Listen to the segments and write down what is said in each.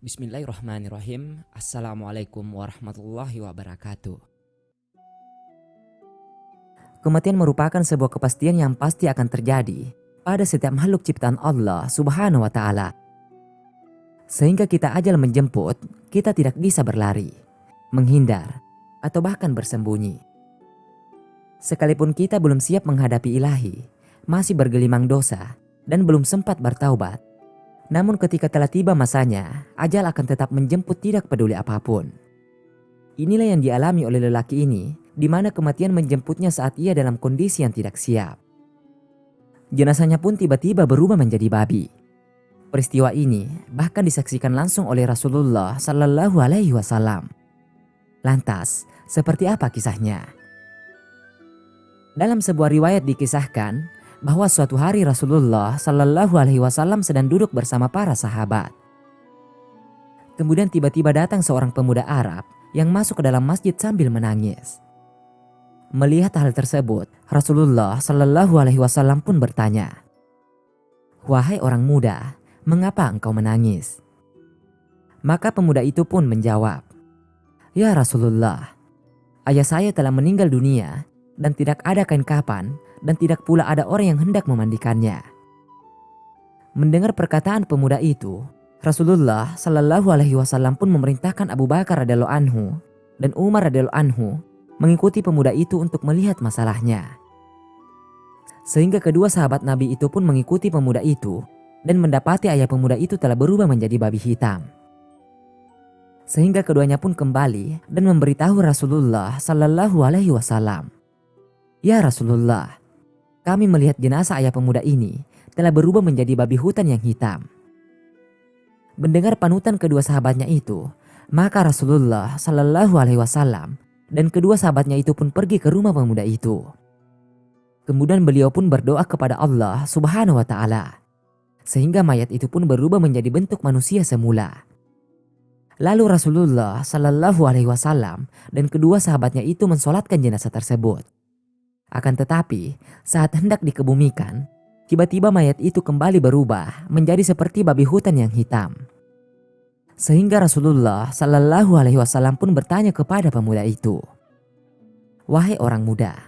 Bismillahirrahmanirrahim. Assalamualaikum warahmatullahi wabarakatuh. Kematian merupakan sebuah kepastian yang pasti akan terjadi pada setiap makhluk ciptaan Allah Subhanahu wa Ta'ala. Sehingga kita ajal menjemput, kita tidak bisa berlari, menghindar, atau bahkan bersembunyi. Sekalipun kita belum siap menghadapi ilahi, masih bergelimang dosa, dan belum sempat bertaubat, namun ketika telah tiba masanya, ajal akan tetap menjemput tidak peduli apapun. Inilah yang dialami oleh lelaki ini, di mana kematian menjemputnya saat ia dalam kondisi yang tidak siap. Jenazahnya pun tiba-tiba berubah menjadi babi. Peristiwa ini bahkan disaksikan langsung oleh Rasulullah Sallallahu Alaihi Wasallam. Lantas, seperti apa kisahnya? Dalam sebuah riwayat dikisahkan bahwa suatu hari Rasulullah Sallallahu Alaihi Wasallam sedang duduk bersama para sahabat. Kemudian tiba-tiba datang seorang pemuda Arab yang masuk ke dalam masjid sambil menangis. Melihat hal tersebut, Rasulullah Sallallahu Alaihi Wasallam pun bertanya, "Wahai orang muda, mengapa engkau menangis?" Maka pemuda itu pun menjawab, "Ya Rasulullah, ayah saya telah meninggal dunia dan tidak ada kain kafan dan tidak pula ada orang yang hendak memandikannya." Mendengar perkataan pemuda itu, Rasulullah Sallallahu Alaihi Wasallam pun memerintahkan Abu Bakar radhiyallahu anhu dan Umar radhiyallahu anhu mengikuti pemuda itu untuk melihat masalahnya. Sehingga kedua sahabat Nabi itu pun mengikuti pemuda itu dan mendapati ayah pemuda itu telah berubah menjadi babi hitam. Sehingga keduanya pun kembali dan memberitahu Rasulullah Sallallahu Alaihi Wasallam, "Ya Rasulullah, kami melihat jenazah ayah pemuda ini telah berubah menjadi babi hutan yang hitam." Mendengar panutan kedua sahabatnya itu, maka Rasulullah Sallallahu Alaihi Wasallam dan kedua sahabatnya itu pun pergi ke rumah pemuda itu. Kemudian beliau pun berdoa kepada Allah Subhanahu wa Ta'ala, sehingga mayat itu pun berubah menjadi bentuk manusia semula. Lalu Rasulullah Sallallahu Alaihi Wasallam dan kedua sahabatnya itu mensolatkan jenazah tersebut. Akan tetapi, saat hendak dikebumikan, tiba-tiba mayat itu kembali berubah menjadi seperti babi hutan yang hitam. Sehingga Rasulullah Sallallahu Alaihi Wasallam pun bertanya kepada pemuda itu, "Wahai orang muda,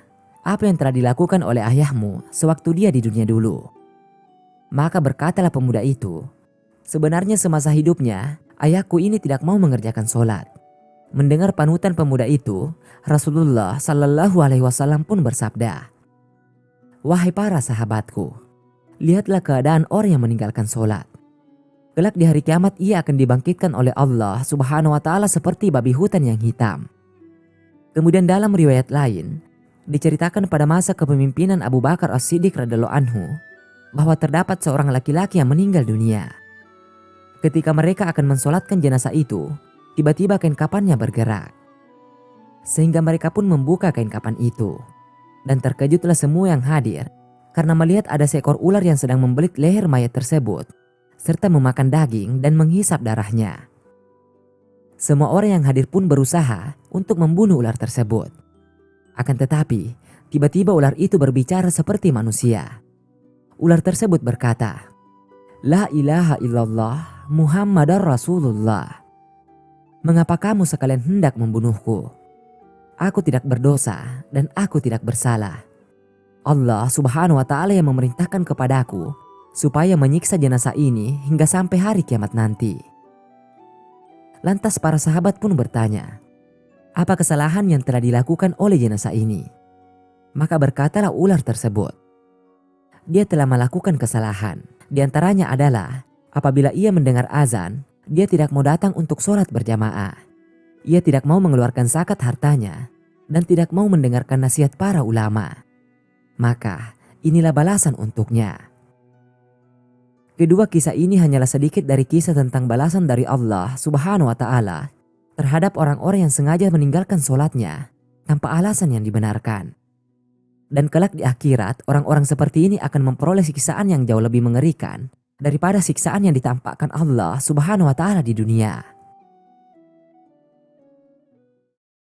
apa yang telah dilakukan oleh ayahmu sewaktu dia di dunia dulu?" Maka berkatalah pemuda itu, "Sebenarnya semasa hidupnya, ayahku ini tidak mau mengerjakan sholat." Mendengar panutan pemuda itu, Rasulullah Sallallahu Alaihi Wasallam pun bersabda, "Wahai para sahabatku, lihatlah keadaan orang yang meninggalkan sholat. Kelak di hari kiamat ia akan dibangkitkan oleh Allah Subhanahu wa Ta'ala seperti babi hutan yang hitam." Kemudian dalam riwayat lain, diceritakan pada masa kepemimpinan Abu Bakar As-Siddiq radhiyallahu anhu bahwa terdapat seorang laki-laki yang meninggal dunia. Ketika mereka akan mensolatkan jenazah itu, tiba-tiba kain kafannya bergerak. Sehingga mereka pun membuka kain kafan itu. Dan terkejutlah semua yang hadir karena melihat ada seekor ular yang sedang membelit leher mayat tersebut serta memakan daging dan menghisap darahnya. Semua orang yang hadir pun berusaha untuk membunuh ular tersebut. Akan tetapi, tiba-tiba ular itu berbicara seperti manusia. Ular tersebut berkata, "La ilaha illallah Muhammadar Rasulullah. Mengapa kamu sekalian hendak membunuhku? Aku tidak berdosa dan aku tidak bersalah. Allah Subhanahu wa Ta'ala yang memerintahkan kepadaku supaya menyiksa jenazah ini hingga sampai hari kiamat nanti." Lantas para sahabat pun bertanya, "Apa kesalahan yang telah dilakukan oleh jenazah ini?" Maka berkatalah ular tersebut, "Dia telah melakukan kesalahan. Di antaranya adalah apabila ia mendengar azan, dia tidak mau datang untuk sholat berjamaah. Ia tidak mau mengeluarkan zakat hartanya dan tidak mau mendengarkan nasihat para ulama. Maka inilah balasan untuknya." Kedua kisah ini hanyalah sedikit dari kisah tentang balasan dari Allah Subhanahu wa Ta'ala terhadap orang-orang yang sengaja meninggalkan sholatnya tanpa alasan yang dibenarkan. Dan kelak di akhirat, orang-orang seperti ini akan memperoleh siksaan yang jauh lebih mengerikan daripada siksaan yang ditampakkan Allah Subhanahu wa Ta'ala di dunia.